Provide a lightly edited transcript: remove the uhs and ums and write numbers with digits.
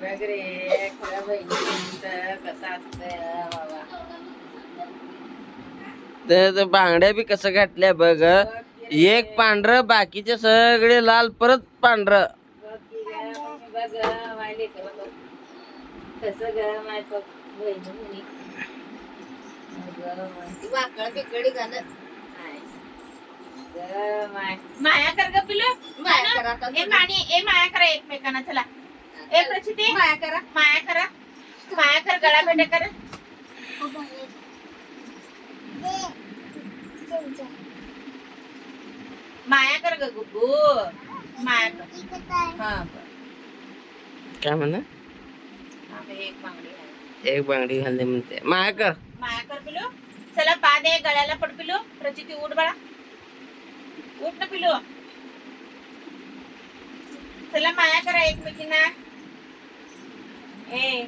वगैरे खरं बहिणींचं कसं असतं बाबा. तर बांगड्या बी कसं घातल्या बघ. एक पांढरं बाकीचे सगळे लाल परत पांढरं. बघ मायले कसं ग माय बहिणी वाकळ बिकडी घालत माया कर ग पिलू. माया करा ए माणी ए माया करा एकमेकांना. चला ए प्रचिती माया करा. माया करा. माया कर गळा भेटे कर. माया कर ग गुगू. माया कर. हा काय म्हणा एक बांगडी एक बांगडी घालणे म्हणते. माया कर. माया कर पिलू. चला पा दे गळ्याला पड पिलू. प्रचिती उठ बाळा. उठ ना पिलू. चला माया करा एकमेकींना. ए